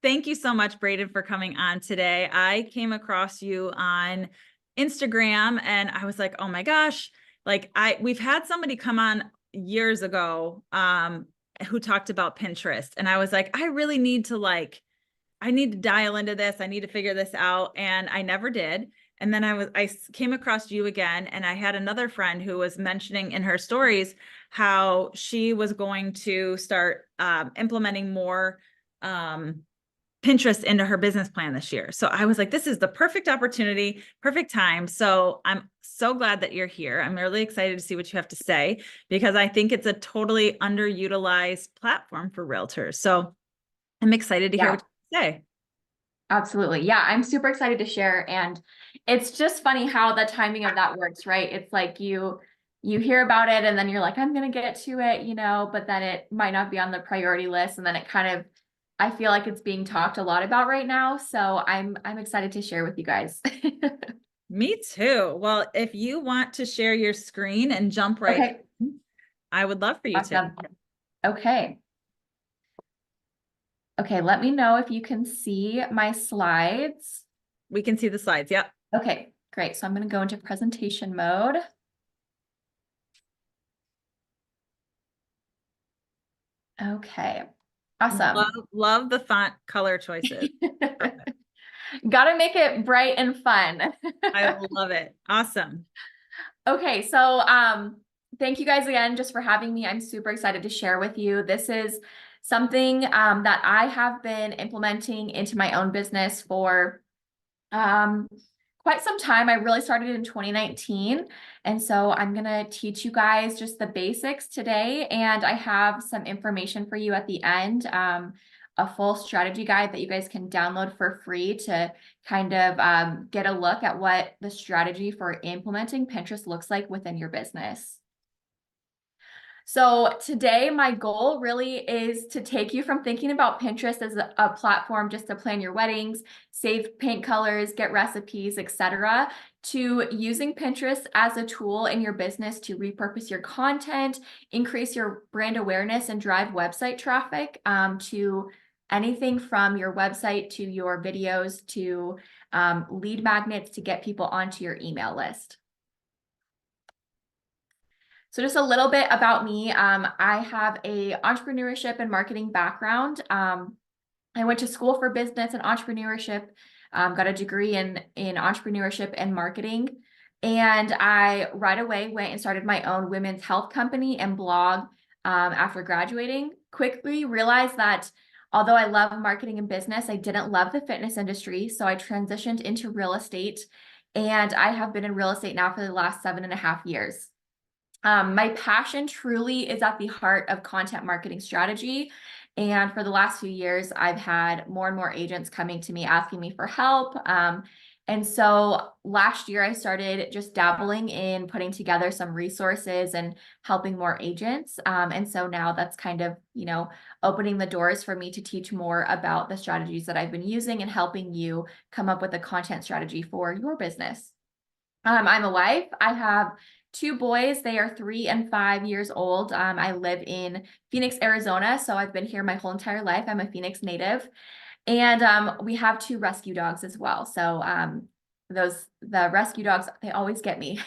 Thank you so much, Braden, for coming on today. I came across you on Instagram and I was like, oh my gosh, we've had somebody come on years ago who talked about Pinterest. And I was like, I really need to I need to dial into this. I need to figure this out. And I never did. And then I came across you again, and I had another friend who was mentioning in her stories how she was going to start implementing more Pinterest into her business plan this year. So I was like, this is the perfect opportunity, perfect time. So I'm so glad that you're here. I'm really excited to see what you have to say, because I think it's a totally underutilized platform for realtors. So I'm excited to hear Yeah, what you say. absolutely. Yeah, I'm super excited to share. And it's just funny how the timing of that works, right? It's like you hear about it and then you're like, I'm gonna get to it, but then it might not be on the priority list. And then it kind of, I feel like it's being talked a lot about right now. So I'm excited to share with you guys. Me too. Well, if you want to share your screen and jump right Okay, in, I would love for you to. awesome. Okay. Okay, let me know if you can see my slides. We can see the slides. Yep. Okay, great. So I'm going to go into presentation mode. Okay, awesome. Love the font color choices. Perfect. Got to make it bright and fun. I love it. Awesome. Okay, so thank you guys again just for having me. I'm super excited to share with you. This is something that I have been implementing into my own business for um, quite some time. I really started in 2019. And so I'm going to teach you guys just the basics today. And I have some information for you at the end, a full strategy guide that you guys can download for free to kind of get a look at what the strategy for implementing Pinterest looks like within your business. So today, my goal really is to take you from thinking about Pinterest as a platform just to plan your weddings, save paint colors, get recipes, etc., to using Pinterest as a tool in your business to repurpose your content, increase your brand awareness, and drive website traffic to anything from your website to your videos to lead magnets to get people onto your email list. So just a little bit about me. I have a entrepreneurship and marketing background. I went to school for business and entrepreneurship, got a degree in entrepreneurship and marketing. And I right away went and started my own women's health company and blog after graduating. Quickly realized that although I love marketing and business, I didn't love the fitness industry. So I transitioned into real estate. And I have been in real estate now for the last 7.5 years. My passion truly is at the heart of content marketing strategy. And for the last few years, I've had more and more agents coming to me asking me for help. And so last year, I started just dabbling in putting together some resources and helping more agents. And so now that's kind of, opening the doors for me to teach more about the strategies that I've been using and helping you come up with a content strategy for your business. I'm a wife. I have 2 boys. They are 3 and 5 years old. I live in Phoenix, Arizona, so I've been here my whole entire life. I'm a Phoenix native. And we have 2 rescue dogs as well. So the rescue dogs, they always get me.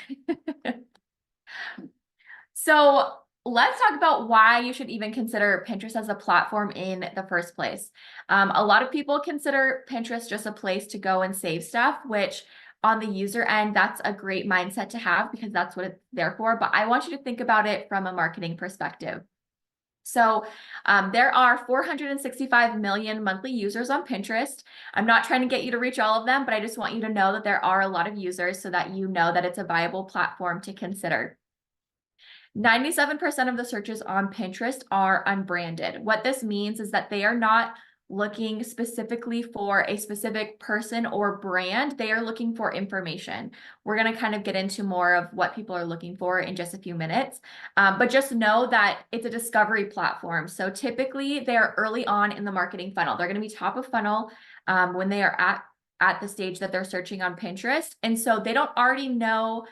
So let's talk about why you should even consider Pinterest as a platform in the first place. A lot of people consider Pinterest just a place to go and save stuff, which on the user end, that's a great mindset to have because that's what it's there for. But I want you to think about it from a marketing perspective. So there are 465 million monthly users on Pinterest. I'm not trying to get you to reach all of them, but I just want you to know that there are a lot of users so that you know that it's a viable platform to consider. 97% of the searches on Pinterest are unbranded. What this means is that they are not looking specifically for a specific person or brand. They are looking for information. We're going to kind of get into more of what people are looking for in just a few minutes. But just know that it's a discovery platform. So typically they're early on in the marketing funnel. They're going to be top of funnel when they are at the stage that they're searching on Pinterest. And so they don't already know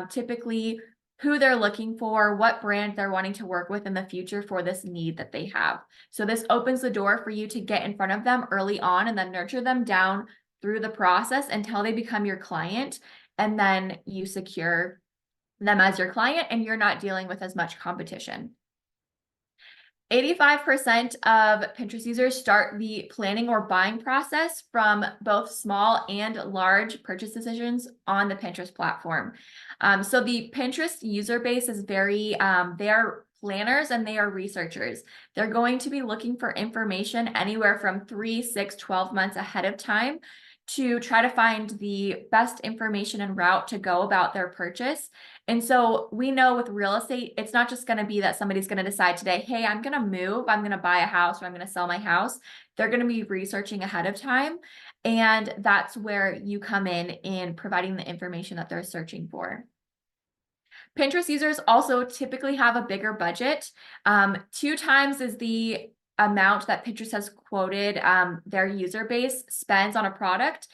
typically who they're looking for, what brand they're wanting to work with in the future for this need that they have. So this opens the door for you to get in front of them early on and then nurture them down through the process until they become your client. And then you secure them as your client and you're not dealing with as much competition. 85% of Pinterest users start the planning or buying process from both small and large purchase decisions on the Pinterest platform. So the Pinterest user base is very, they are planners and they are researchers. They're going to be looking for information anywhere from 3, 6, 12 months ahead of time to try to find the best information and route to go about their purchase. And so we know with real estate, it's not just going to be that somebody's going to decide today, hey, I'm going to move, I'm going to buy a house, or I'm going to sell my house. They're going to be researching ahead of time. And that's where you come in providing the information that they're searching for. Pinterest users also typically have a bigger budget. 2 times is the amount that Pinterest has quoted their user base spends on a product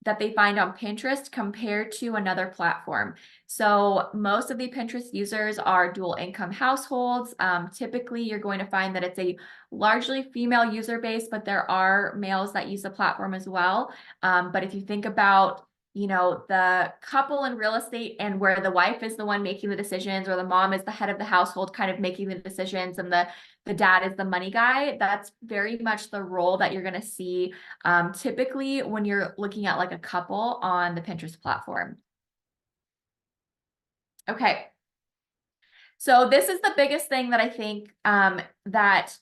that they find on Pinterest compared to another platform. So most of the Pinterest users are dual income households. Typically, you're going to find that it's a largely female user base, but there are males that use the platform as well. But if you think about the couple in real estate and where the wife is the one making the decisions or the mom is the head of the household kind of making the decisions and the dad is the money guy, that's very much the role that you're going to see typically when you're looking at like a couple on the Pinterest platform. Okay. So this is the biggest thing that I think that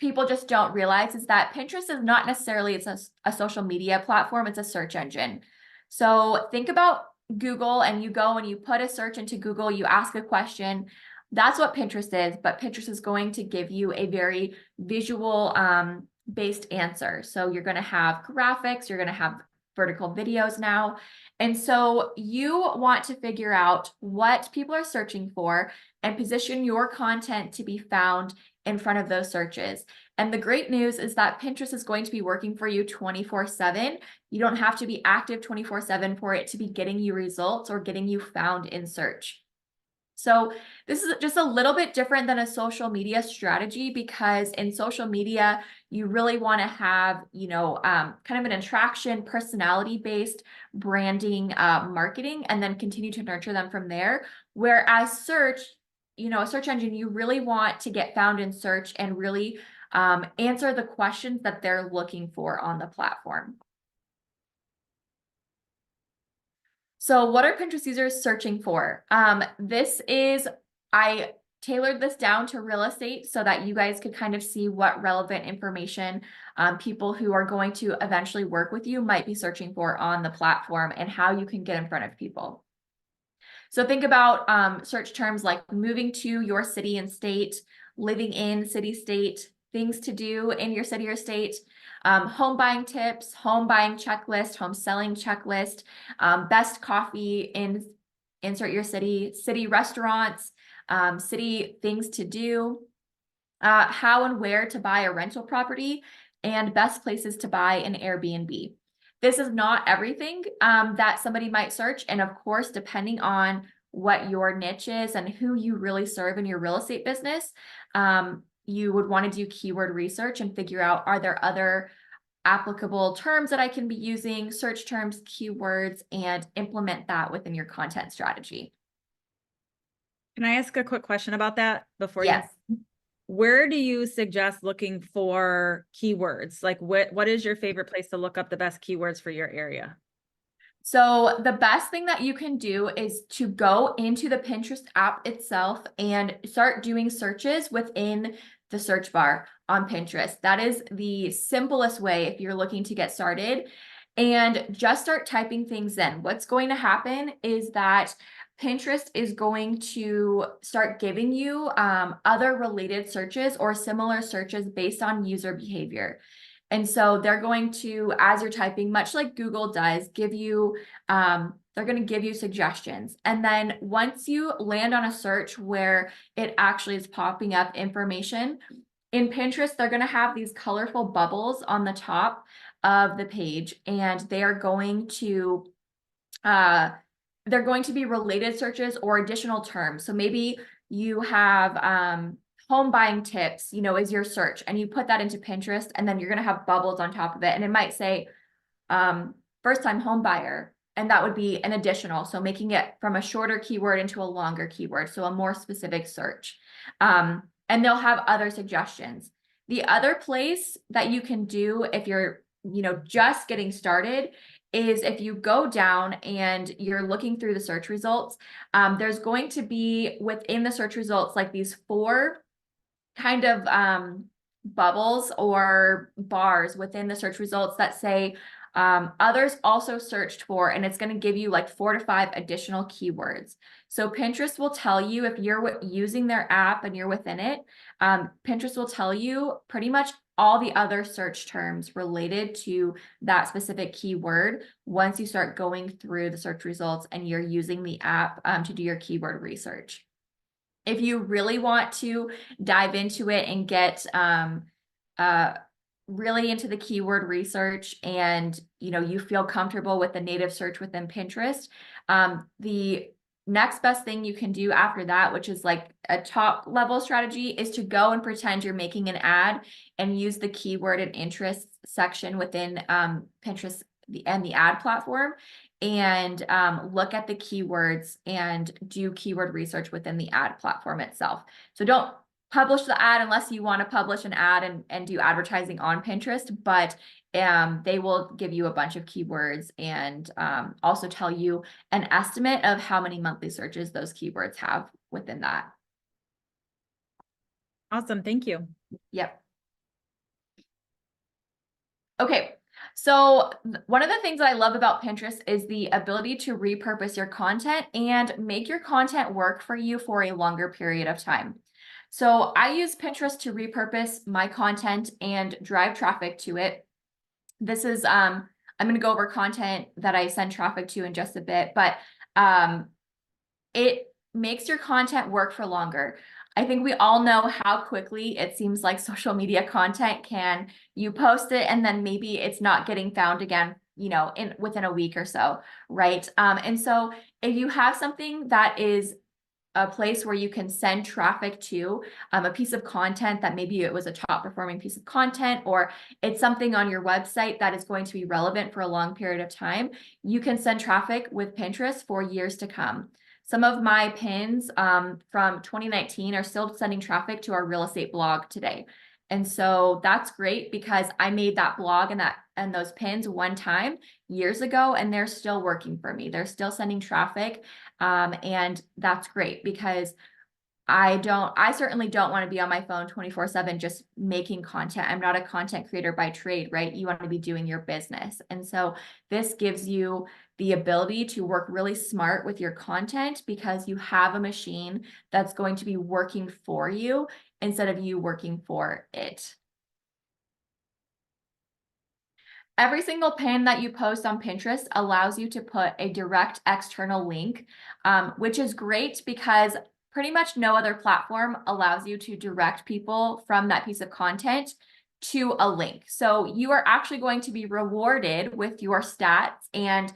people just don't realize is that Pinterest is not necessarily it's a social media platform, it's a search engine. So think about Google and you go and you put a search into Google, you ask a question. That's what Pinterest is, but Pinterest is going to give you a very visual based answer. So you're going to have graphics, you're going to have vertical videos now. And so you want to figure out what people are searching for and position your content to be found in front of those searches. And the great news is that Pinterest is going to be working for you 24/7. You don't have to be active 24/7 for it to be getting you results or getting you found in search. So this is just a little bit different than a social media strategy because in social media, you really want to have, kind of an attraction, personality-based branding, marketing, and then continue to nurture them from there. Whereas search, a search engine, you really want to get found in search and really answer the questions that they're looking for on the platform. So what are Pinterest users searching for? I tailored this down to real estate so that you guys could kind of see what relevant information people who are going to eventually work with you might be searching for on the platform and how you can get in front of people. So think about search terms like moving to your city and state, living in city, state, things to do in your city or state, home buying tips, home buying checklist, home selling checklist, best coffee in insert your city, city restaurants, city things to do, how and where to buy a rental property, and best places to buy an Airbnb. This is not everything that somebody might search. And of course, depending on what your niche is and who you really serve in your real estate business, you would want to do keyword research and figure out, are there other applicable terms that I can be using, search terms, keywords, and implement that within your content strategy. Can I ask a quick question about that before you? Yes. Where do you suggest looking for keywords? Like what is your favorite place to look up the best keywords for your area? So the best thing that you can do is to go into the Pinterest app itself and start doing searches within the search bar on Pinterest. That is the simplest way if you're looking to get started, and just start typing things in. What's going to happen is that Pinterest is going to start giving you other related searches or similar searches based on user behavior. And so they're going to, as you're typing, much like Google does, give you, they're going to give you suggestions. And then once you land on a search where it actually is popping up information, in Pinterest, they're going to have these colorful bubbles on the top of the page, and they are going to they're going to be related searches or additional terms. So maybe you have home buying tips, you know, is your search, and you put that into Pinterest, and then you're going to have bubbles on top of it. And it might say first time home buyer, and that would be an additional. So making it from a shorter keyword into a longer keyword. So a more specific search. And they'll have other suggestions. The other place that you can do if you're, you know, just getting started is if you go down and you're looking through the search results, there's going to be within the search results, like these 4 kind of bubbles or bars within the search results that say others also searched for, and it's going to give you like 4 to 5 additional keywords. So Pinterest will tell you if you're using their app and you're within it, Pinterest will tell you pretty much all the other search terms related to that specific keyword once you start going through the search results and you're using the app to do your keyword research. If you really want to dive into it and get really into the keyword research, and you know, you feel comfortable with the native search within Pinterest, the next best thing you can do after that, which is like a top level strategy, is to go and pretend you're making an ad and use the keyword and interest section within Pinterest and the ad platform, and look at the keywords and do keyword research within the ad platform itself. So don't publish the ad unless you want to publish an ad and do advertising on Pinterest, but they will give you a bunch of keywords and also tell you an estimate of how many monthly searches those keywords have within that. Awesome. Thank you. Yep. Okay. So one of the things that I love about Pinterest is the ability to repurpose your content and make your content work for you for a longer period of time. So I use Pinterest to repurpose my content and drive traffic to it. This is, I'm going to go over content that I send traffic to in just a bit, but it makes your content work for longer. I think we all know how quickly it seems like social media content can, you post it and then maybe it's not getting found again, you know, within a week or so, right? And so if you have something that is a place where you can send traffic to, a piece of content that maybe it was a top performing piece of content, or it's something on your website that is going to be relevant for a long period of time, you can send traffic with Pinterest for years to come. Some of my pins from 2019 are still sending traffic to our real estate blog today. And so that's great because I made that blog and those pins one time years ago, and they're still working for me. They're still sending traffic. And that's great because I certainly don't want to be on my phone 24/7 just making content. I'm not a content creator by trade, right? You want to be doing your business. And so this gives you the ability to work really smart with your content because you have a machine that's going to be working for you instead of you working for it. Every single pin that you post on Pinterest allows you to put a direct external link, which is great because pretty much no other platform allows you to direct people from that piece of content to a link. So you are actually going to be rewarded with your stats and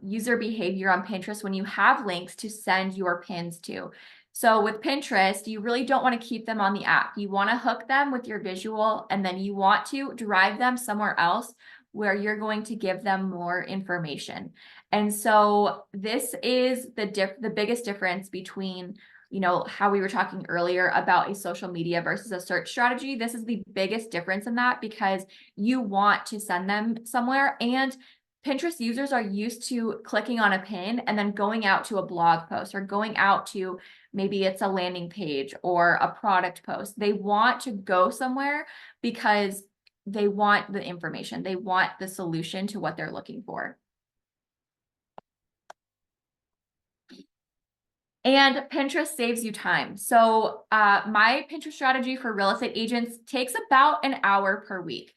user behavior on Pinterest when you have links to send your pins to. So with Pinterest, you really don't want to keep them on the app. You want to hook them with your visual, and then you want to drive them somewhere else where you're going to give them more information. And so this is the biggest difference between, you know, how we were talking earlier about a social media versus a search strategy. This is the biggest difference in that because you want to send them somewhere, and Pinterest users are used to clicking on a pin and then going out to a blog post or going out to maybe it's a landing page or a product post. They want to go somewhere because they want the information. They want the solution to what they're looking for. And Pinterest saves you time. So my Pinterest strategy for real estate agents takes about an hour per week,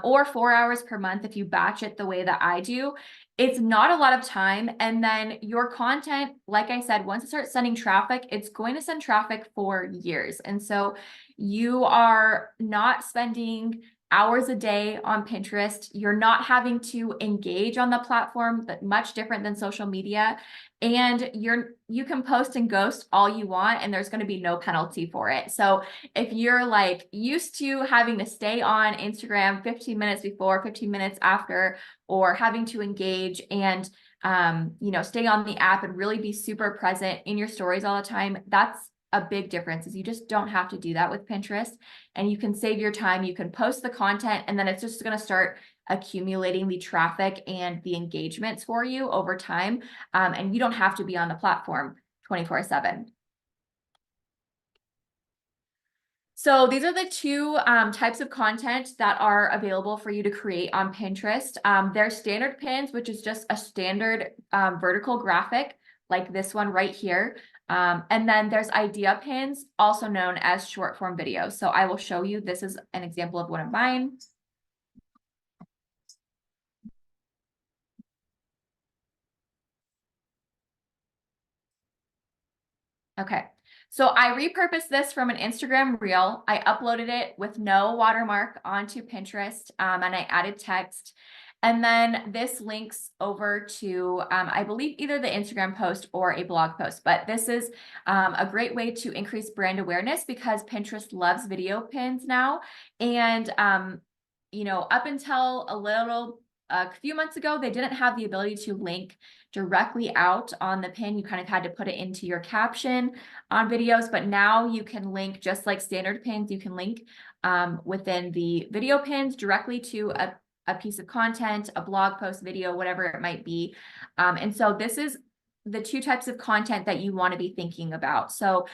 or 4 hours per month if you batch it the way that I do. It's not a lot of time. And then your content, like I said, once it starts sending traffic, it's going to send traffic for years. And so you are not spending hours a day on Pinterest. You're not having to engage on the platform, but much different than social media. And you can post and ghost all you want, and there's going to be no penalty for it. So if you're like used to having to stay on Instagram 15 minutes before, 15 minutes after, or having to engage and stay on the app and really be super present in your stories all the time, that's a big difference. Is you just don't have to do that with Pinterest, and you can save your time. You can post the content, and then it's just going to start accumulating the traffic and the engagements for you over time. And you don't have to be on the platform 24/7. So these are the two types of content that are available for you to create on Pinterest. There's standard pins, which is just a standard vertical graphic like this one right here. And then there's idea pins, also known as short form videos. So I will show you, this is an example of one of mine. Okay, so I repurposed this from an Instagram reel. I uploaded it with no watermark onto Pinterest, and I added text. And then this links over to, I believe, either the Instagram post or a blog post. But this is a great way to increase brand awareness because Pinterest loves video pins now. And, up until a few months ago, they didn't have the ability to link directly out on the pin. You kind of had to put it into your caption on videos, but now you can link, just like standard pins, you can link within the video pins directly to a piece of content, a blog post, video, whatever it might be. And so this is the two types of content that you want to be thinking about. So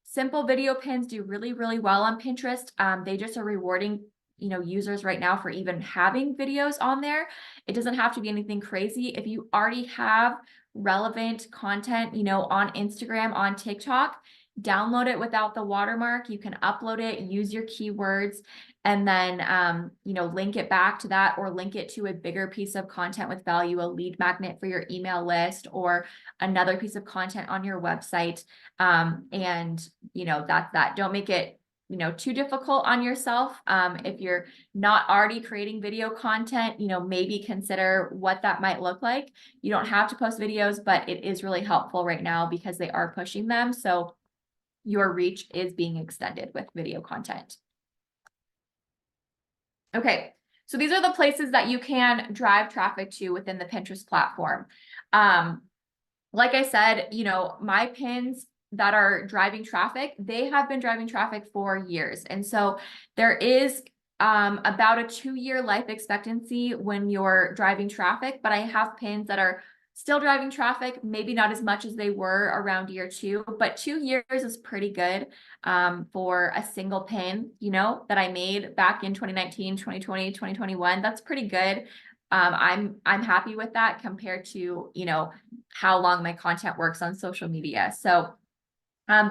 simple video pins do really, really well on Pinterest. They just are rewarding users right now for even having videos on there. It doesn't have to be anything crazy. If you already have relevant content, on Instagram, on TikTok, download it without the watermark. You can upload it, use your keywords, and then, link it back to that, or link it to a bigger piece of content with value, a lead magnet for your email list, or another piece of content on your website. And that's that. Don't make it too difficult on yourself. If you're not already creating video content, maybe consider what that might look like. You don't have to post videos, but it is really helpful right now because they are pushing them. So your reach is being extended with video content. Okay, so these are the places that you can drive traffic to within the Pinterest platform. Like I said, my pins that are driving traffic, they have been driving traffic for years. And so there is about a 2-year life expectancy when you're driving traffic, but I have pins that are still driving traffic, maybe not as much as they were around year 2, but 2 years is pretty good for a single pin, that I made back in 2019, 2020, 2021. That's pretty good. I'm happy with that compared to, how long my content works on social media. So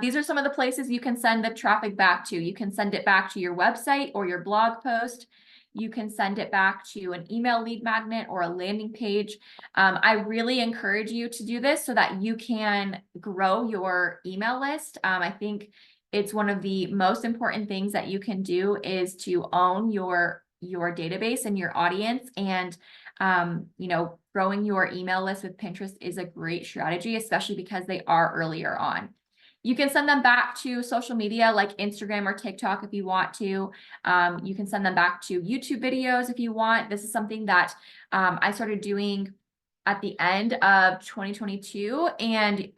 these are some of the places you can send the traffic back to. You can send it back to your website or your blog post. You can send it back to an email lead magnet or a landing page. I really encourage you to do this so that you can grow your email list. I think it's one of the most important things that you can do is to own your database and your audience. And growing your email list with Pinterest is a great strategy, especially because they are earlier on. You can send them back to social media like Instagram or TikTok if you want to. You can send them back to YouTube videos if you want. This is something that I started doing at the end of 2022. And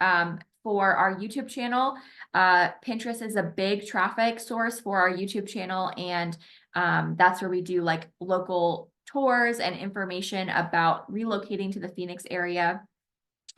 for our YouTube channel, Pinterest is a big traffic source for our YouTube channel. And that's where we do like local tours and information about relocating to the Phoenix area.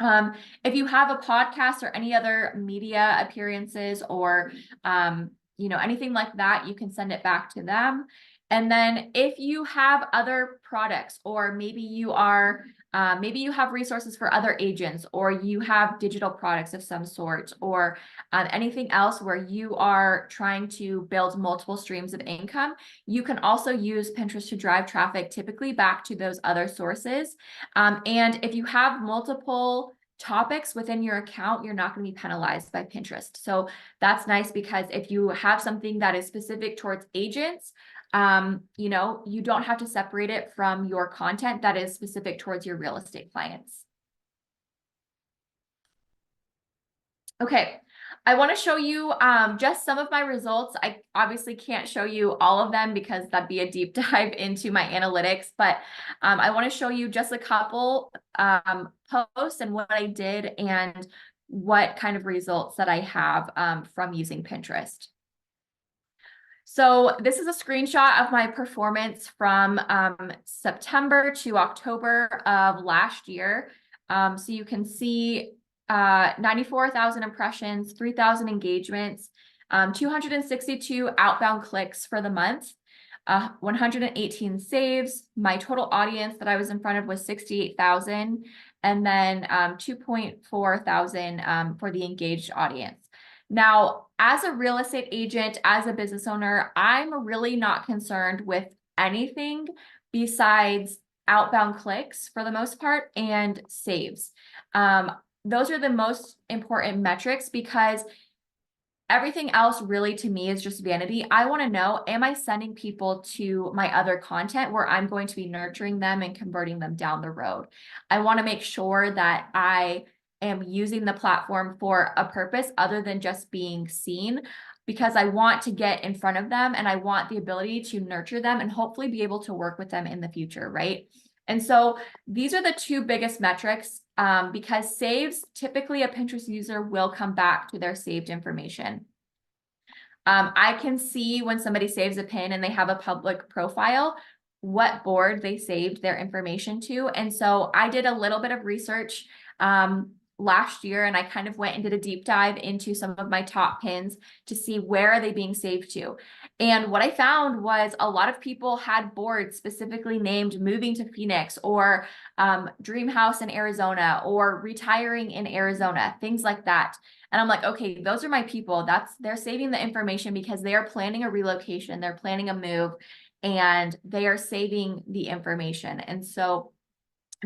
If you have a podcast or any other media appearances or, anything like that, you can send it back to them. And then if you have other products, or maybe you have resources for other agents, or you have digital products of some sort, or anything else where you are trying to build multiple streams of income, you can also use Pinterest to drive traffic typically back to those other sources. And if you have multiple topics within your account, you're not going to be penalized by Pinterest. So that's nice, because if you have something that is specific towards agents, You know, you don't have to separate it from your content that is specific towards your real estate clients. Okay, I want to show you just some of my results. I obviously can't show you all of them because that'd be a deep dive into my analytics, but I want to show you just a couple posts and what I did and what kind of results that I have from using Pinterest. So this is a screenshot of my performance from September to October of last year. So you can see 94,000 impressions, 3,000 engagements, 262 outbound clicks for the month, 118 saves. My total audience that I was in front of was 68,000, and then 2.4 thousand for the engaged audience. Now, as a real estate agent, as a business owner, I'm really not concerned with anything besides outbound clicks for the most part and saves. Those are the most important metrics because everything else really to me is just vanity. I want to know, am I sending people to my other content where I'm going to be nurturing them and converting them down the road? I want to make sure that I am using the platform for a purpose other than just being seen, because I want to get in front of them and I want the ability to nurture them and hopefully be able to work with them in the future, right? And so these are the two biggest metrics because saves, typically a Pinterest user will come back to their saved information. I can see when somebody saves a pin and they have a public profile, what board they saved their information to. And so I did a little bit of research last year, and I kind of went and did a deep dive into some of my top pins to see where are they being saved to. And what I found was a lot of people had boards specifically named moving to Phoenix or dream house in Arizona or retiring in Arizona, things like that. And I'm like, okay, those are my people. They're saving the information because they are planning a relocation, they're planning a move, and they are saving the information. And so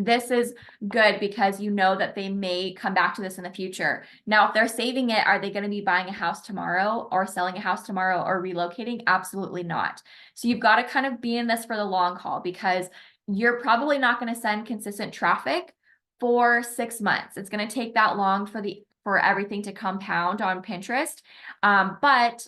this is good because you know that they may come back to this in the future. Now, if they're saving it, are they going to be buying a house tomorrow or selling a house tomorrow or relocating? Absolutely not. So you've got to kind of be in this for the long haul because you're probably not going to send consistent traffic for 6 months. It's going to take that long for everything to compound on Pinterest. But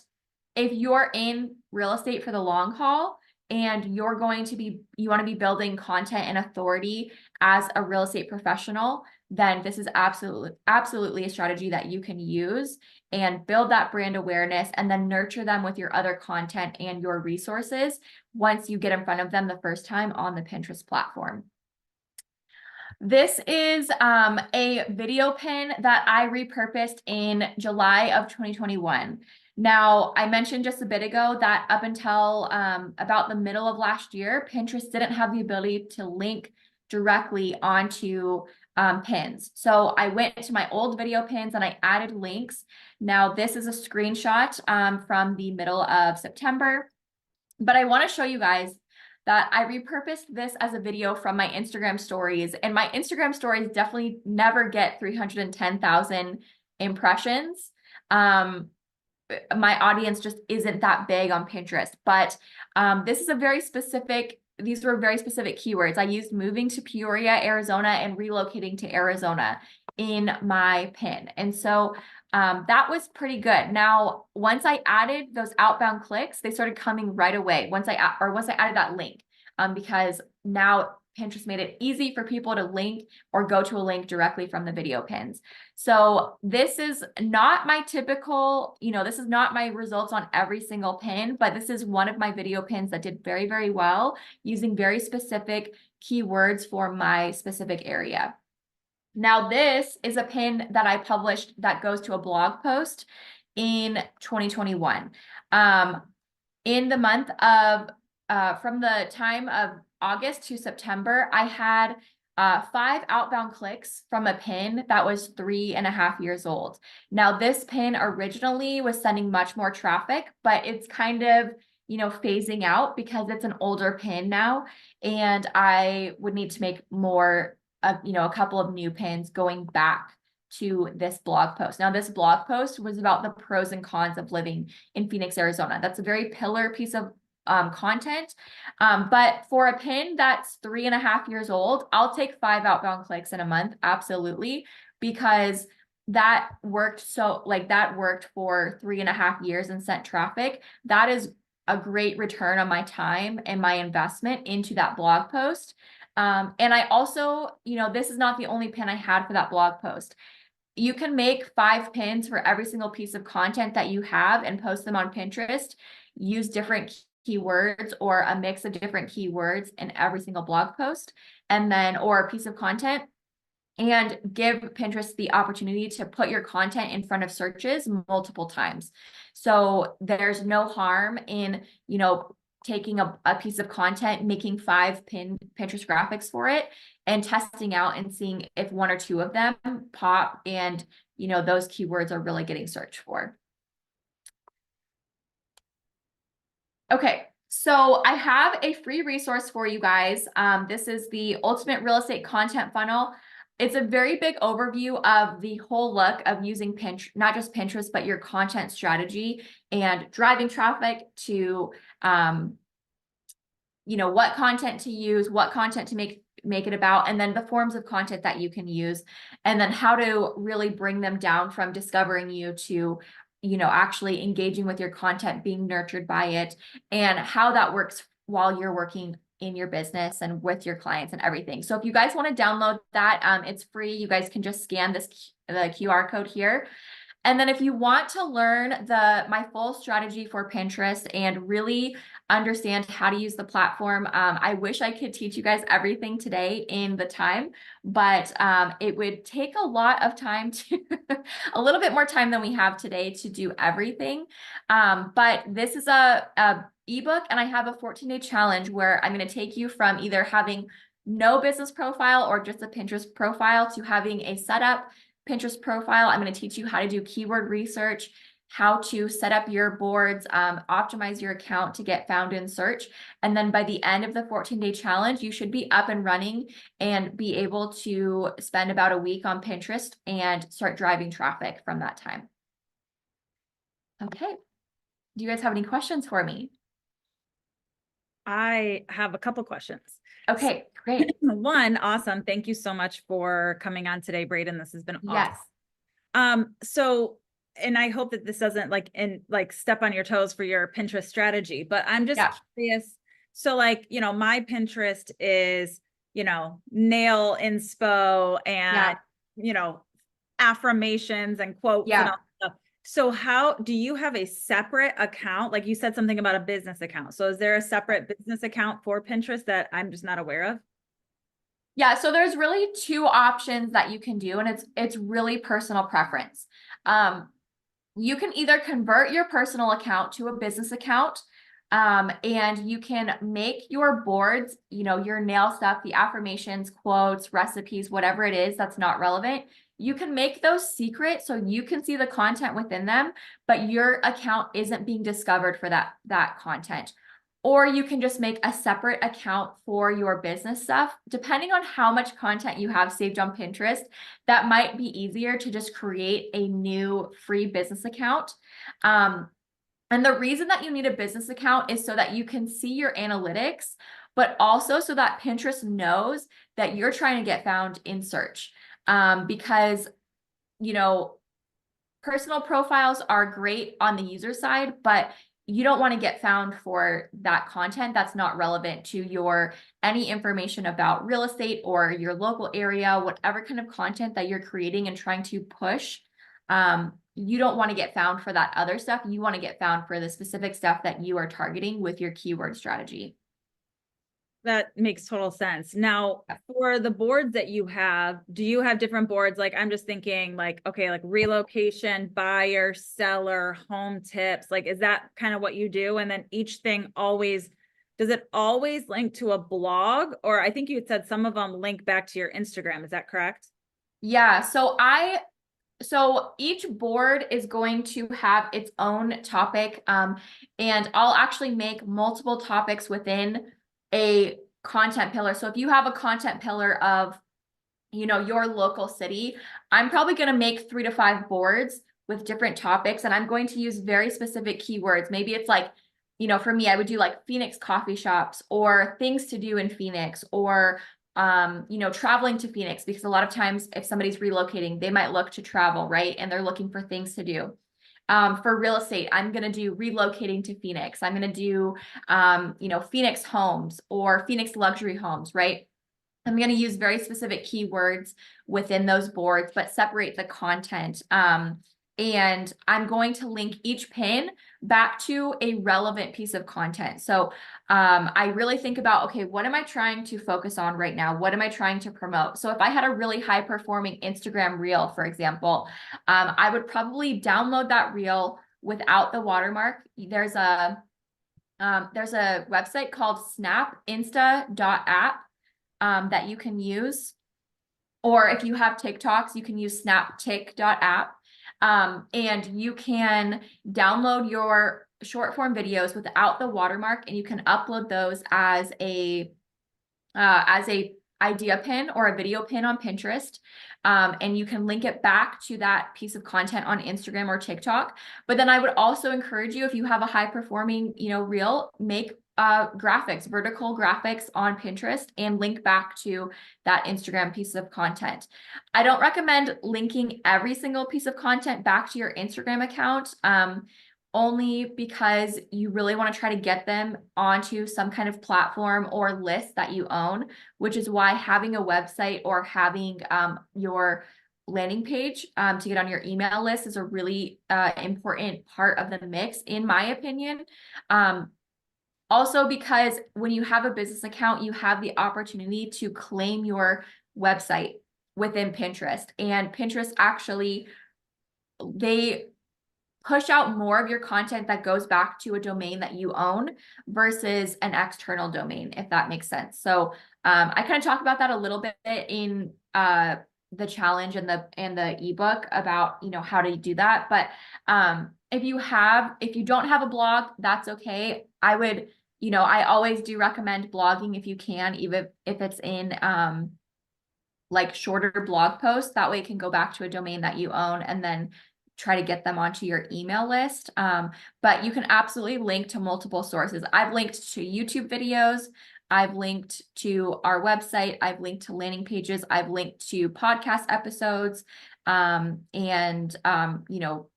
if you're in real estate for the long haul, and you want to be building content and authority as a real estate professional, then this is absolutely a strategy that you can use and build that brand awareness and then nurture them with your other content and your resources once you get in front of them the first time on the Pinterest platform. This is a video pin that I repurposed in July of 2021. Now, I mentioned just a bit ago that up until about the middle of last year, Pinterest didn't have the ability to link directly onto pins. So I went to my old video pins and I added links. Now, this is a screenshot from the middle of September, but I want to show you guys that I repurposed this as a video from my Instagram stories, and my Instagram stories definitely never get 310,000 impressions. My audience just isn't that big on Pinterest, but this is these were very specific keywords. I used moving to Peoria, Arizona and relocating to Arizona in my pin. And so that was pretty good. Now, once I added those outbound clicks, they started coming right away once I added that link, because now Pinterest made it easy for people to link or go to a link directly from the video pins. So this is not my typical, this is not my results on every single pin, but this is one of my video pins that did very, very well using very specific keywords for my specific area. Now, this is a pin that I published that goes to a blog post in 2021. In the month of, from the time of August to September, I had 5 outbound clicks from a pin that was 3.5 years old. Now, this pin originally was sending much more traffic, but it's kind of, phasing out because it's an older pin now, and I would need to make more a couple of new pins going back to this blog post. Now, this blog post was about the pros and cons of living in Phoenix, Arizona. That's a very pillar piece of content. But for a pin that's 3.5 years old, I'll take 5 outbound clicks in a month. Absolutely. Because that worked. So like that worked for 3.5 years and sent traffic. That is a great return on my time and my investment into that blog post. And I also, this is not the only pin I had for that blog post. You can make 5 pins for every single piece of content that you have and post them on Pinterest. Use different keywords or a mix of different keywords in every single blog post and then, or a piece of content, and give Pinterest the opportunity to put your content in front of searches multiple times. So there's no harm in, taking a piece of content, making 5 Pinterest graphics for it and testing out and seeing if 1 or 2 of them pop and, those keywords are really getting searched for. Okay. So I have a free resource for you guys. This is the Ultimate Real Estate Content Funnel. It's a very big overview of the whole look of using Pinterest, not just Pinterest, but your content strategy and driving traffic to, what content to use, what content to make it about, and then the forms of content that you can use, and then how to really bring them down from discovering you to, actually engaging with your content, being nurtured by it, and how that works while you're working in your business and with your clients and everything. So if you guys want to download that, it's free. You guys can just scan the QR code here. And then if you want to learn my full strategy for Pinterest and really understand how to use the platform, I wish I could teach you guys everything today in the time, but it would take a lot of time a little bit more time than we have today to do everything. But this is a ebook, and I have a 14-day challenge where I'm going to take you from either having no business profile or just a Pinterest profile to having a setup Pinterest profile. I'm going to teach you how to do keyword research, how to set up your boards, optimize your account to get found in search. And then by the end of the 14-day challenge, you should be up and running and be able to spend about a week on Pinterest and start driving traffic from that time. Okay. Do you guys have any questions for me? I have a couple questions. Okay, great. One, awesome. Thank you so much for coming on today, Braden. This has been awesome. Yes. So, and I hope that this doesn't step on your toes for your Pinterest strategy, but I'm just curious. So my Pinterest is, nail inspo and, affirmations and quotes and all that stuff. So how do you have a separate account? Like you said something about a business account. So is there a separate business account for Pinterest that I'm just not aware of? Yeah, so there's really 2 options that you can do, and it's really personal preference. You can either convert your personal account to a business account, and you can make your boards, your nail stuff, the affirmations, quotes, recipes, whatever it is that's not relevant. You can make those secret so you can see the content within them, but your account isn't being discovered for that content. Or you can just make a separate account for your business stuff. Depending on how much content you have saved on Pinterest, that might be easier to just create a new free business account. And the reason that you need a business account is so that you can see your analytics, but also so that Pinterest knows that you're trying to get found in search. Because, personal profiles are great on the user side, but you don't want to get found for that content that's not relevant to any information about real estate or your local area, whatever kind of content that you're creating and trying to push. You don't want to get found for that other stuff. You want to get found for the specific stuff that you are targeting with your keyword strategy. That makes total sense. Now, for the boards that you have, do you have different boards? Like, I'm just thinking okay, like relocation, buyer, seller, home tips. Like, is that kind of what you do? And then each thing does it always link to a blog? Or I think you had said some of them link back to your Instagram. Is that correct? Yeah. So each board is going to have its own topic. And I'll actually make multiple topics within a content pillar. So if you have a content pillar of, your local city, I'm probably going to make 3 to 5 boards with different topics. And I'm going to use very specific keywords. Maybe it's like, for me, I would do like Phoenix coffee shops or things to do in Phoenix, or traveling to Phoenix, because a lot of times if somebody's relocating, they might look to travel, right? And they're looking for things to do. For real estate, I'm going to do relocating to Phoenix. I'm going to do, Phoenix homes or Phoenix luxury homes, right? I'm going to use very specific keywords within those boards, but separate the content. And I'm going to link each pin back to a relevant piece of content. So I really think about, okay, what am I trying to focus on right now? What am I trying to promote? So if I had a really high performing Instagram reel, for example, I would probably download that reel without the watermark. There's a website called snapinsta.app that you can use. Or if you have TikToks, you can use snaptik.app. And you can download your short form videos without the watermark, and you can upload those as a idea pin or a video pin on Pinterest. And you can link it back to that piece of content on Instagram or TikTok. But then I would also encourage you, if you have a high performing, reel, make graphics, vertical graphics on Pinterest, and link back to that Instagram piece of content. I don't recommend linking every single piece of content back to your Instagram account. Only because you really want to try to get them onto some kind of platform or list that you own, which is why having a website or having your landing page to get on your email list is a really important part of the mix, in my opinion. Also, because when you have a business account, you have the opportunity to claim your website within Pinterest, and Pinterest actually, they push out more of your content that goes back to a domain that you own versus an external domain, if that makes sense. So I kind of talk about that a little bit in the challenge and the ebook about how to do that. But if you don't have a blog, that's okay. I would, I always do recommend blogging if you can, even if it's in like shorter blog posts. That way it can go back to a domain that you own, and then try to get them onto your email list. But you can absolutely link to multiple sources. I've linked to YouTube videos. I've linked to our website. I've linked to landing pages. I've linked to podcast episodes, and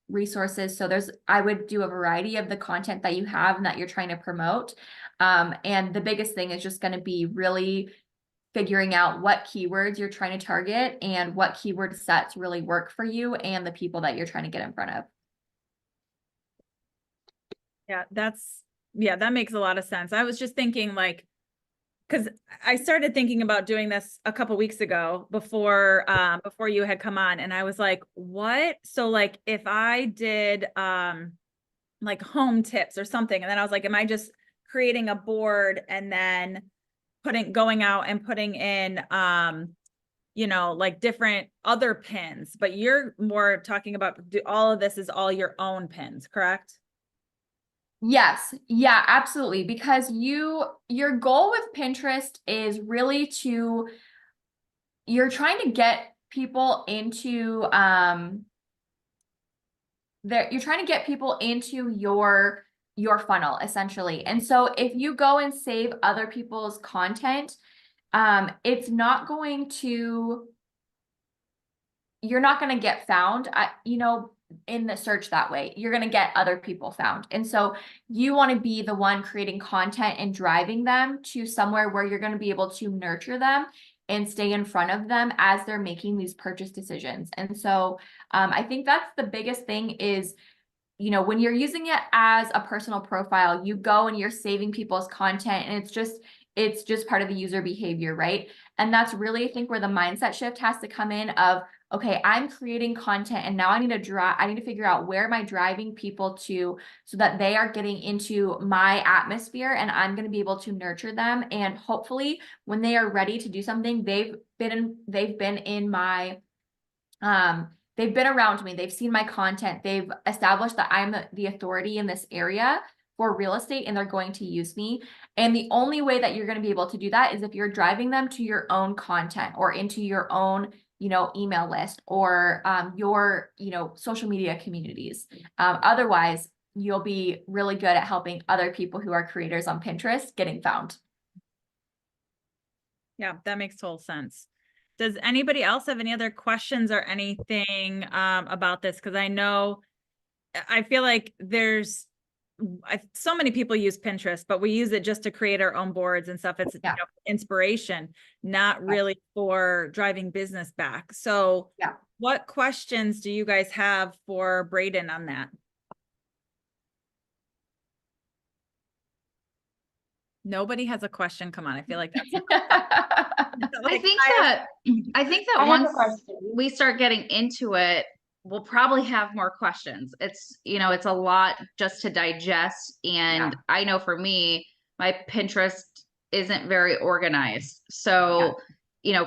resources. So I would do a variety of the content that you have and that you're trying to promote. And the biggest thing is just going to be really figuring out what keywords you're trying to target and what keyword sets really work for you and the people that you're trying to get in front of. Yeah, that makes a lot of sense. I was just thinking, like, because I started thinking about doing this a couple weeks ago before you had come on, and I was like, what? So like if I did like home tips or something, and then I was like, am I just creating a board and then going out and putting in like different other pins? But you're more talking about all of this is all your own pins, correct? Yes. Yeah, absolutely. Because your goal with Pinterest is really you're trying to get people into you're trying to get people into your funnel, essentially. And so if you go and save other people's content, it's not going to, you're not going to get found, in the search that way. You're going to get other people found. And so you want to be the one creating content and driving them to somewhere where you're going to be able to nurture them and stay in front of them as they're making these purchase decisions. And so I think that's the biggest thing is, when you're using it as a personal profile, you go and you're saving people's content, and it's just part of the user behavior, right? And that's really, I think, where the mindset shift has to come in of, okay, I'm creating content, and now I need to figure out where am I driving people to so that they are getting into my atmosphere, and I'm going to be able to nurture them. And hopefully when they are ready to do something, they've been in my, they've been around me. They've seen my content. They've established that I'm the authority in this area for real estate, and they're going to use me. And the only way that you're going to be able to do that is if you're driving them to your own content or into your own, email list or your, social media communities. Otherwise, you'll be really good at helping other people who are creators on Pinterest getting found. Yeah, that makes total sense. Does anybody else have any other questions or anything about this? Because I feel like there's so many people use Pinterest, but we use it just to create our own boards and stuff. It's Yeah. Inspiration, not really for driving business back. So Yeah. what questions do you guys have for Braden on that? Nobody has a question. Come on. I feel like that's I think that I have a once question. we start getting into it, we'll probably have more questions. It's, it's a lot just to digest. And Yeah. I know for me, my Pinterest isn't very organized. So,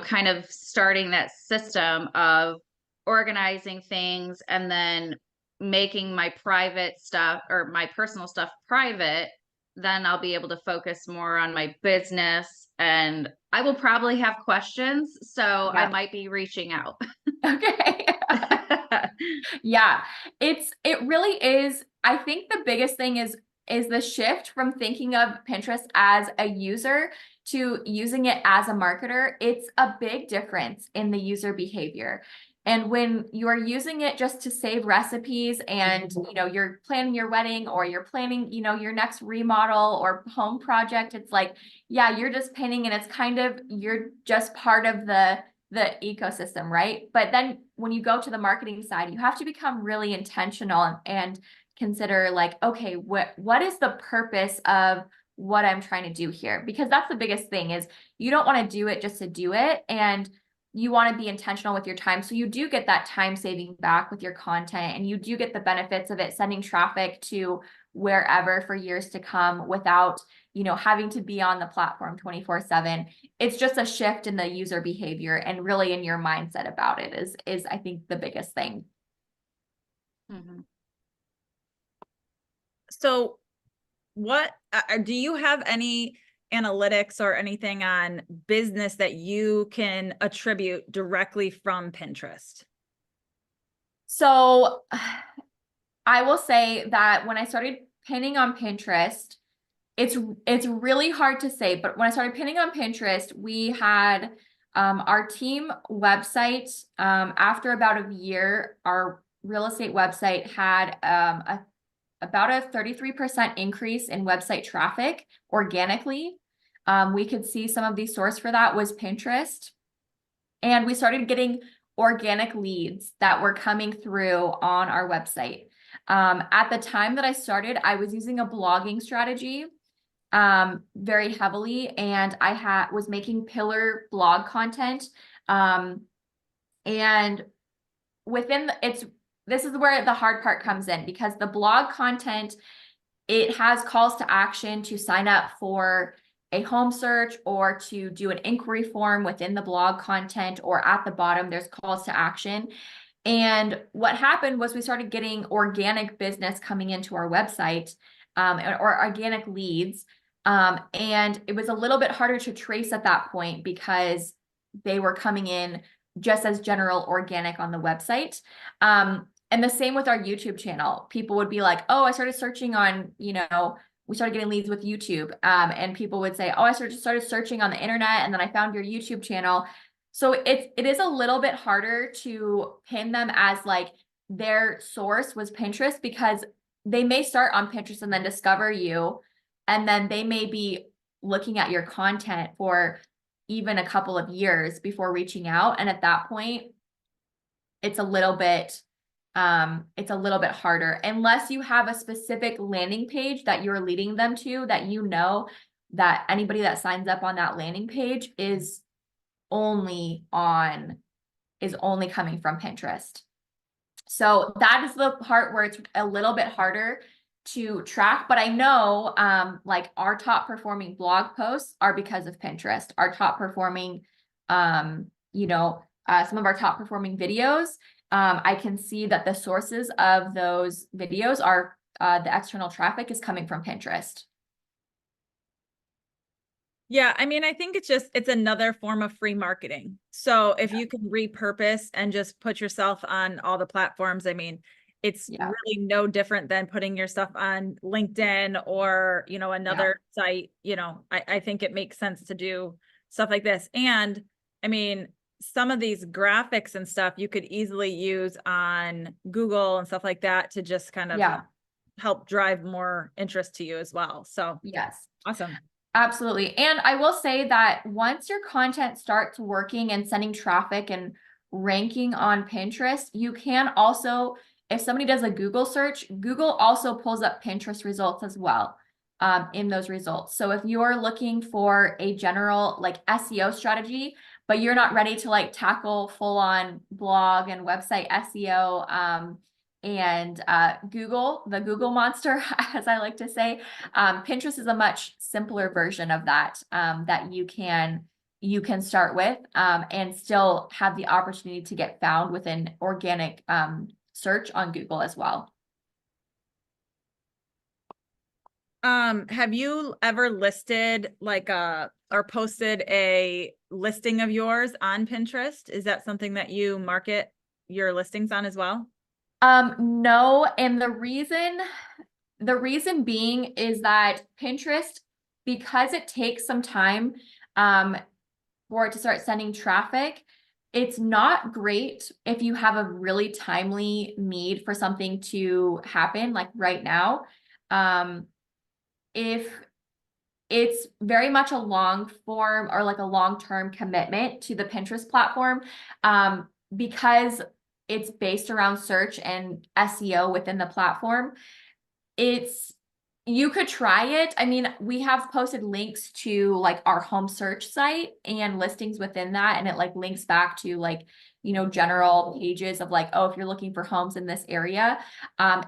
kind of starting that system of organizing things and then making my private stuff or my personal stuff private, then I'll be able to focus more on my business, and I will probably have questions. So I might be reaching out. Okay. Yeah, it really is. I think the biggest thing is the shift from thinking of Pinterest as a user to using it as a marketer. It's a big difference in the user behavior. And when you are using it just to save recipes and, you're planning your wedding or you're planning, your next remodel or home project, it's like, yeah, you're just pinning and it's kind of, you're just part of the ecosystem, right? But then when you go to the marketing side, you have to become really intentional and consider like, okay, what is the purpose of what I'm trying to do here? Because that's the biggest thing is you don't want to do it just to do it. And you want to be intentional with your time. So you do get that time saving back with your content, and you do get the benefits of it sending traffic to wherever for years to come without, having to be on the platform 24/7. It's just a shift in the user behavior and really in your mindset about it is I think the biggest thing. Mhm. So what do you have any analytics or anything on business that you can attribute directly from Pinterest? So I will say that when I started pinning on Pinterest, it's really hard to say, but when I started pinning on Pinterest, we had our team website. After about a year, our real estate website had about a 33% increase in website traffic organically. We could see some of the source for that was Pinterest. And we started getting organic leads that were coming through on our website. At the time that I started, I was using a blogging strategy very heavily, and I was making pillar blog content. And within this is where the hard part comes in, because the blog content, it has calls to action to sign up for a home search or to do an inquiry form within the blog content, or at the bottom, there's calls to action. And what happened was we started getting organic business coming into our website, or organic leads. And it was a little bit harder to trace at that point because they were coming in just as general organic on the website. And the same with our YouTube channel. People would be like, oh, I started searching on, we started getting leads with YouTube. And people would say, oh, I started searching on the internet, and then I found your YouTube channel. So it is a little bit harder to pin them as like their source was Pinterest, because they may start on Pinterest and then discover you, and then they may be looking at your content for even a couple of years before reaching out. And at that point, it's a little bit harder, unless you have a specific landing page that you're leading them to, that that anybody that signs up on that landing page is only coming from Pinterest. So that is the part where it's a little bit harder to track, but I know like our top performing blog posts are because of Pinterest. Our top performing some of our top performing videos, I can see that the sources of those videos are the external traffic is coming from Pinterest. Yeah, I mean, I think it's another form of free marketing. So if you can repurpose and just put yourself on all the platforms, I mean, it's Yeah. really no different than putting your stuff on LinkedIn or, you know, another site. You know, I think it makes sense to do stuff like this. And I mean, some of these graphics and stuff you could easily use on Google and stuff like that to just kind of Yeah. help drive more interest to you as well. So Yes. awesome. Absolutely. And I will say that once your content starts working and sending traffic and ranking on Pinterest, you can also, if somebody does a Google search, Google also pulls up Pinterest results as well, in those results. So if you're looking for a general like SEO strategy, but you're not ready to like tackle full on blog and website SEO, and the Google monster, as I like to say, Pinterest is a much simpler version of that, that you can start with, and still have the opportunity to get found with an organic search on Google as well. Have you ever listed like or posted a listing of yours on Pinterest? Is that something that you market your listings on as well? No, and the reason being is that Pinterest, because it takes some time for it to start sending traffic, it's not great if you have a really timely need for something to happen, like right now. If it's very much a long form or like a long-term commitment to the Pinterest platform, because it's based around search and SEO within the platform. You could try it. I mean, we have posted links to like our home search site and listings within that, and it like links back to like, you know, general pages of like, oh, if you're looking for homes in this area.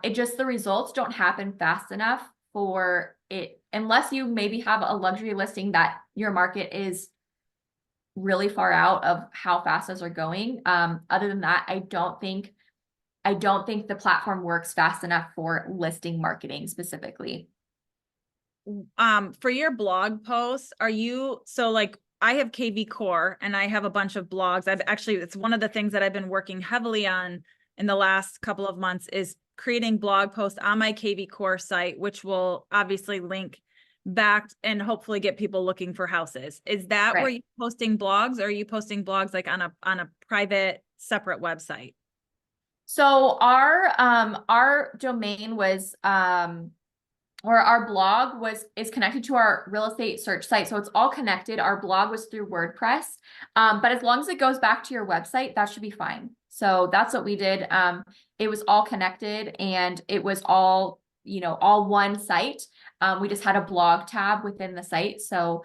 It just, the results don't happen fast enough for it, unless you maybe have a luxury listing that your market is really far out of how fast those are going. Other than that, I don't think the platform works fast enough for listing marketing specifically. For your blog posts, so like I have KV Core and I have a bunch of blogs. It's one of the things that I've been working heavily on in the last couple of months is creating blog posts on my KV Core site, which will obviously link back and hopefully get people looking for houses. Is that where you're posting blogs, or are you posting blogs like on a private separate website? So our domain was or our blog is connected to our real estate search site. So it's all connected. Our blog was through WordPress. But as long as it goes back to your website, that should be fine. So that's what we did. It was all connected and it was all, you know, all one site. We just had a blog tab within the site. So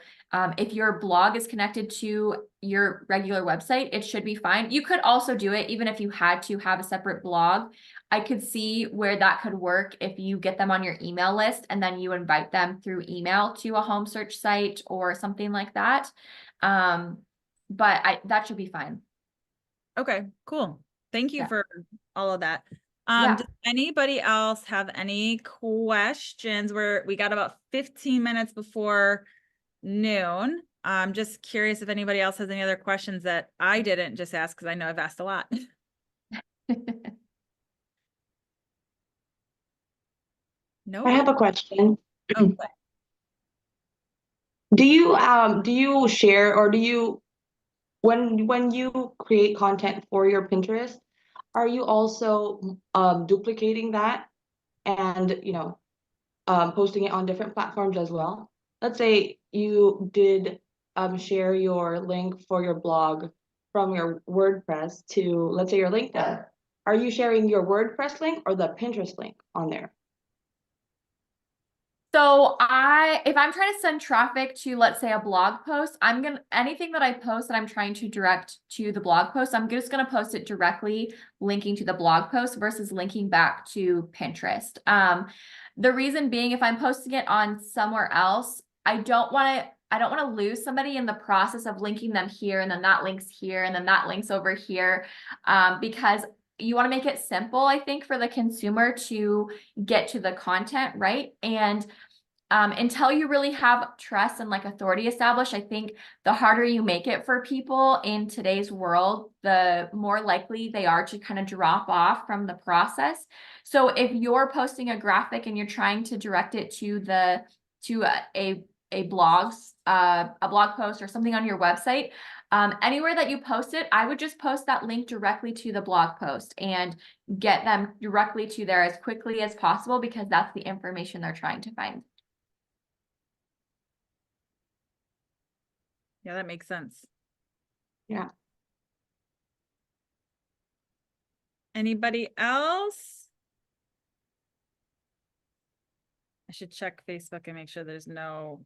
if your blog is connected to your regular website, it should be fine. You could also do it even if you had to have a separate blog. I could see where that could work if you get them on your email list and then you invite them through email to a home search site or something like that. But that should be fine. Okay, cool. Thank you for all of that. Yeah. Does anybody else have any questions? We got about 15 minutes before noon. I'm just curious if anybody else has any other questions that I didn't just ask, because I know I've asked a lot. No. I have a question. Oh, Do you share, or do you, when you create content for your Pinterest, are you also duplicating that and posting it on different platforms as well? Let's say you did share your link for your blog from your WordPress to, let's say, your LinkedIn. Are you sharing your WordPress link or the Pinterest link on there? So if I'm trying to send traffic to, let's say, a blog post, anything that I post that I'm trying to direct to the blog post, I'm just going to post it directly linking to the blog post versus linking back to Pinterest. The reason being, if I'm posting it on somewhere else, I don't want to lose somebody in the process of linking them here, and then that links here, and then that links over here, because you want to make it simple, I think, for the consumer to get to the content, right? And until you really have trust and like authority established, I think the harder you make it for people in today's world, the more likely they are to kind of drop off from the process. So if you're posting a graphic and you're trying to direct it to a blog post or something on your website, anywhere that you post it, I would just post that link directly to the blog post and get them directly to there as quickly as possible, because that's the information they're trying to find. Yeah, that makes sense. Yeah. Anybody else? I should check Facebook and make sure there's no,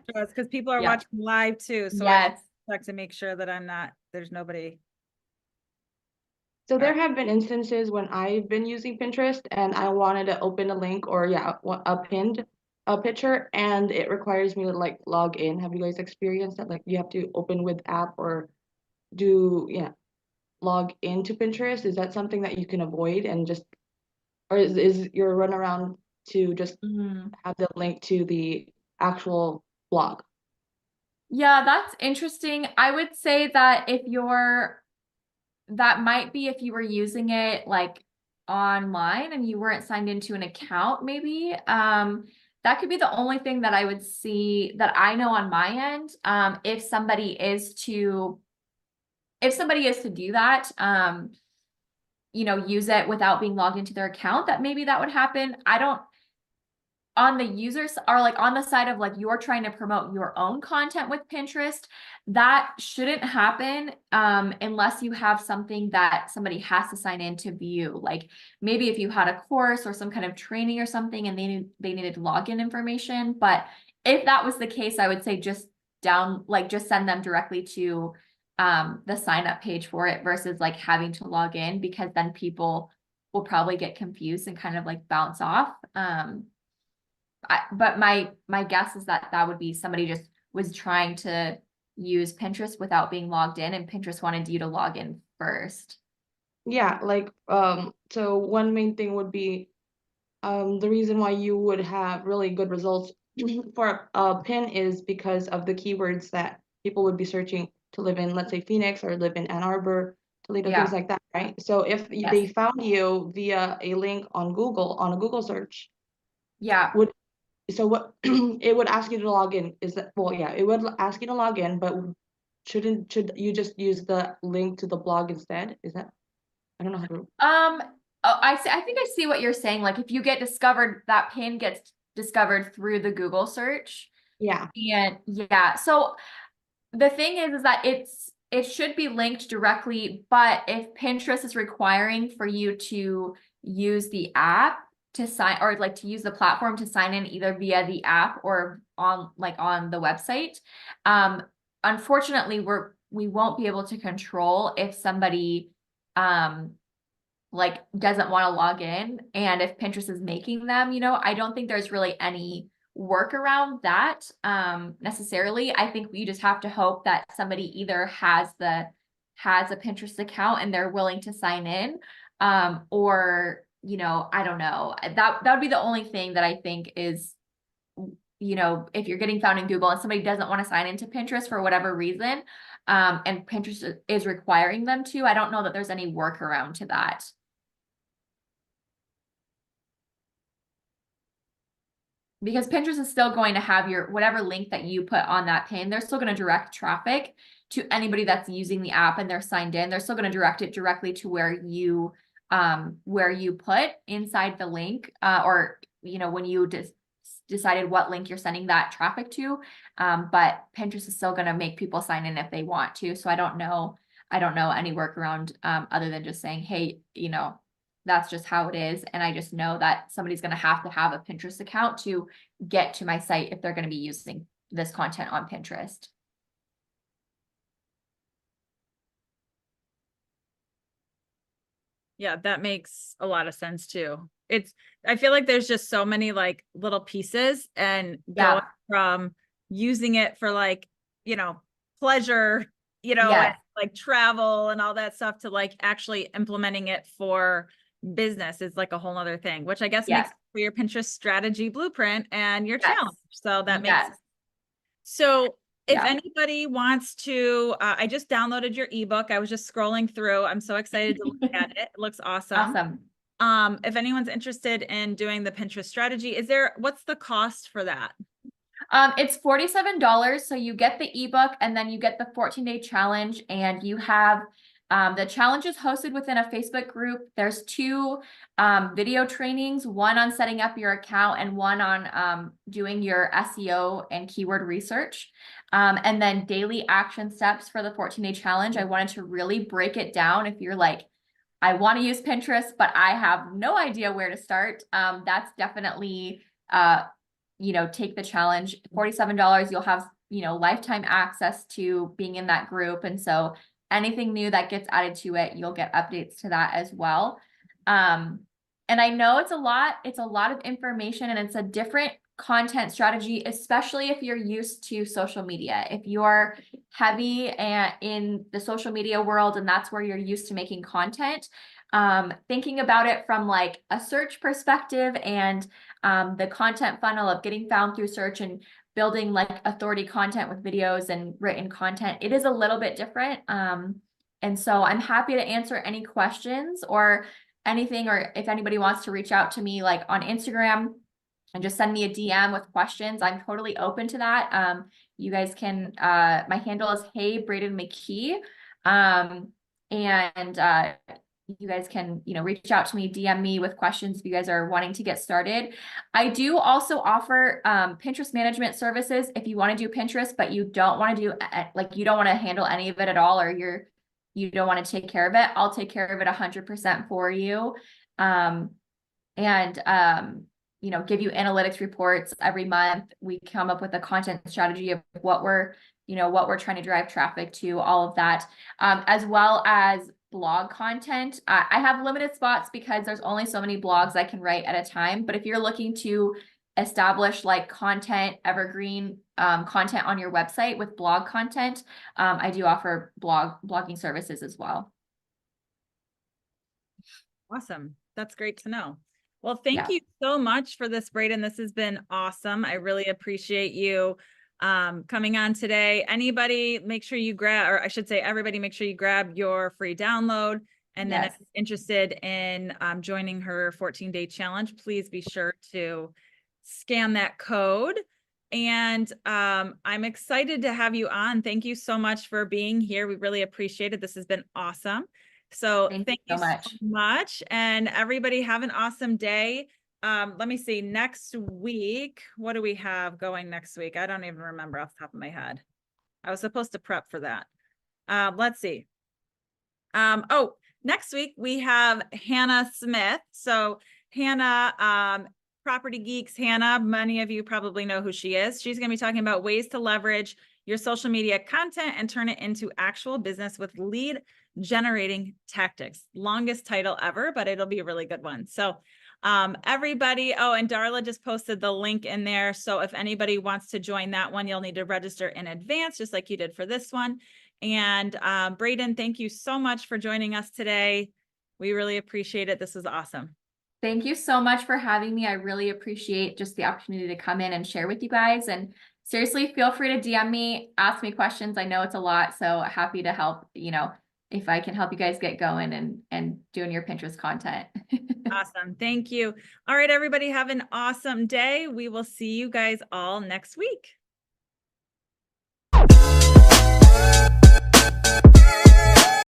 because people are Yeah. watching live too. So I Yes. check to make sure that there's nobody. So there Alright. have been instances when I've been using Pinterest and I wanted to open a link or a pinned picture, and it requires me to like log in. Have you guys experienced that? Like you have to open with app or log into Pinterest? Is that something that you can avoid and just, or is your runaround to just have the link to the actual blog? Yeah, that's interesting. I would say that that might be if you were using it like online and you weren't signed into an account, maybe. That could be the only thing that I would see that I know on my end. If somebody is to do that, use it without being logged into their account, that maybe that would happen. I don't, on the users, or like on the side of like you're trying to promote your own content with Pinterest, that shouldn't happen unless you have something that somebody has to sign in to view. Like maybe if you had a course or some kind of training or something and they needed login information. But if that was the case, I would say just send them directly to the sign up page for it versus like having to log in, because then people will probably get confused and kind of like bounce off. But my guess is that would be somebody just was trying to use Pinterest without being logged in, and Pinterest wanted you to log in first. Yeah, like so one main thing would be the reason why you would have really good results for a pin is because of the keywords that people would be searching to live in, let's say Phoenix, or live in Ann Arbor, Toledo, things like that, right? So if Yes. they found you via a link on Google, on a Google search, Yeah. what it would ask you to log in is that, well, yeah, it would ask you to log in, but should you just use the link to the blog instead? Is that, I don't know how to. I think I see what you're saying. Like if you get discovered, that pin gets discovered through the Google search. Yeah. And yeah, so the thing is that it should be linked directly, but if Pinterest is requiring for you to use the app to sign, or like to use the platform to sign in either via the app or on the website, unfortunately we won't be able to control if somebody like doesn't want to log in, and if Pinterest is making them, I don't think there's really any work around that necessarily. I think you just have to hope that somebody either has a Pinterest account and they're willing to sign in, or I don't know. That would be the only thing that I think is, if you're getting found in Google and somebody doesn't want to sign into Pinterest for whatever reason, and Pinterest is requiring them to, I don't know that there's any workaround to that. Because Pinterest is still going to have your whatever link that you put on that pin, they're still going to direct traffic to anybody that's using the app and they're signed in. They're still going to direct it directly to where you put inside the link, or when you decided what link you're sending that traffic to. But Pinterest is still going to make people sign in if they want to. So I don't know any workaround other than just saying, hey, that's just how it is. And I just know that somebody's going to have a Pinterest account to get to my site if they're going to be using this content on Pinterest. Yeah, that makes a lot of sense too. I feel like there's just so many like little pieces, and going from using it for like, pleasure, and like travel and all that stuff, to like actually implementing it for business is like a whole other thing, which I guess makes for your Pinterest strategy blueprint and your Yes. challenge. So that makes Yes. sense. So if Yeah. anybody wants to, I just downloaded your ebook. I was just scrolling through. I'm so excited to look at it. It looks awesome. Awesome. If anyone's interested in doing the Pinterest strategy, what's the cost for that? It's $47. So you get the ebook and then you get the 14-day challenge, and you have the challenge is hosted within a Facebook group. There's 2 video trainings, one on setting up your account and one on doing your SEO and keyword research. And then daily action steps for the 14-day challenge. I wanted to really break it down. If you're like, I want to use Pinterest, but I have no idea where to start, that's definitely take the challenge. $47, you'll have, lifetime access to being in that group. And so anything new that gets added to it, you'll get updates to that as well. And I know it's a lot of information, and it's a different content strategy, especially if you're used to social media. If you're heavy in the social media world and that's where you're used to making content, thinking about it from like a search perspective and the content funnel of getting found through search and building like authority content with videos and written content, it is a little bit different. And so I'm happy to answer any questions or anything, or if anybody wants to reach out to me like on Instagram and just send me a DM with questions, I'm totally open to that. You guys can, my handle is Hey Braden McKee. You guys can, reach out to me, DM me with questions if you guys are wanting to get started. I do also offer Pinterest management services if you want to do Pinterest, but you don't want to do you don't want to handle any of it at all, or you don't want to take care of it. I'll take care of it 100% for you. Give you analytics reports every month. We come up with a content strategy of what we're trying to drive traffic to, all of that, as well as blog content. I have limited spots because there's only so many blogs I can write at a time. But if you're looking to establish like content, evergreen content on your website with blog content, I do offer blogging services as well. Awesome. That's great to know. Well, thank Yeah. you so much for this, Braden. This has been awesome. I really appreciate you coming on today. Anybody, make sure you grab, or I should say everybody, make sure you grab your free download. And then if you're interested in joining her 14-day challenge, please be sure to scan that code. And I'm excited to have you on. Thank you so much for being here. We really appreciate it. This has been awesome. So thank you so much. And everybody have an awesome day. Let me see, next week, what do we have going next week? I don't even remember off the top of my head. I was supposed to prep for that. Let's see. Next week we have Hannah Smith. So Hannah, Property Geeks Hannah, many of you probably know who she is. She's going to be talking about ways to leverage your social media content and turn it into actual business with lead generating tactics. Longest title ever, but it'll be a really good one. So everybody, and Darla just posted the link in there. So if anybody wants to join that one, you'll need to register in advance, just like you did for this one. And Braden, thank you so much for joining us today. We really appreciate it. This was awesome. Thank you so much for having me. I really appreciate just the opportunity to come in and share with you guys. And seriously, feel free to DM me, ask me questions. I know it's a lot, so happy to help, if I can help you guys get going and doing your Pinterest content. Awesome. Thank you. All right, everybody, have an awesome day. We will see you guys all next week.